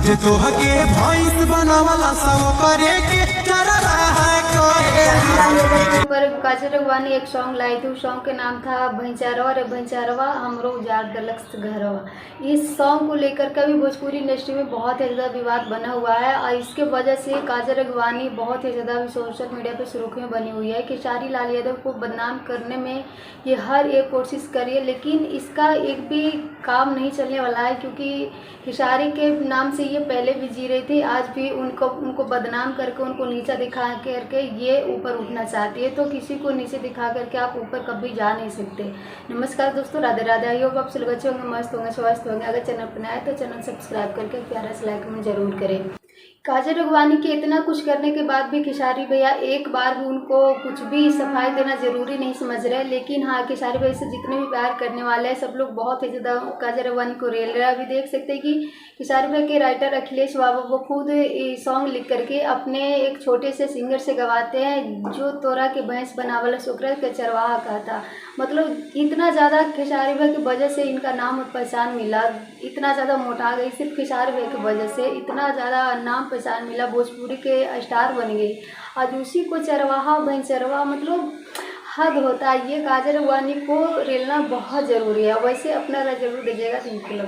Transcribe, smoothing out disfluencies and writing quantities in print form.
जे तोहके भैंस बनावला सब करे के चरवा है कोई। पर काजल राघवानी एक सॉन्ग लाई थी, उस सॉन्ग के नाम था भैंचारवा रे भैंचारवा हमरो उजाड़ दलक्स घरवा। इस सॉन्ग को लेकर कभी भोजपुरी इंडस्ट्री में बहुत ही ज़्यादा विवाद बना हुआ है और इसके वजह से काजल राघवानी बहुत ही ज़्यादा सोशल मीडिया पर सुर्खियों बनी हुई है। खेसारी लाल यादव को बदनाम करने में ये हर एक कोशिश करी है, लेकिन इसका एक भी काम नहीं चलने वाला है, क्योंकि खेसारी के नाम से ये पहले भी जी रही थी, आज भी उनको बदनाम करके उनको नीचा दिखा करके ये ऊपर उठना चाहती है। तो किसी को नीचे दिखा करके आप ऊपर कभी जा नहीं सकते। नमस्कार दोस्तों, राधे राधे। आई होप आप सब अच्छे होंगे, मस्त होंगे, स्वस्थ होंगे। अगर चैनल पर आए तो चैनल सब्सक्राइब करके प्यारा सा लाइक में जरूर करें। काजल राघवानी के इतना कुछ करने के बाद भी खेसारी भैया एक बार भी उनको कुछ भी सफाई देना जरूरी नहीं समझ रहे। लेकिन हाँ, खेसारी भैया से जितने भी प्यार करने वाले हैं सब लोग बहुत ही ज़्यादा काजल राघवानी को रेल रहे हैं। अभी देख सकते हैं कि खेसारी भैया के राइटर अखिलेश बाबा वो खुद सॉन्ग लिख करके अपने एक छोटे से सिंगर से गवाते हैं, जो तोरा के भैंस बनावल सोकरा के चरवाहा कहा था। मतलब इतना ज़्यादा खेसारी भैया की वजह से इनका नाम और पहचान मिला, इतना ज़्यादा मोटा गई सिर्फ खेसारी भैया की वजह से, इतना ज़्यादा नाम पहचान मिला, भोजपुरी के स्टार बन गई। आज उसी को चरवाहा भैंसरवा मतलब हद होता है। ये काजल राघवानी को रेलना बहुत ज़रूरी है। वैसे अपना राय जरूर दीजिएगा। Thank you.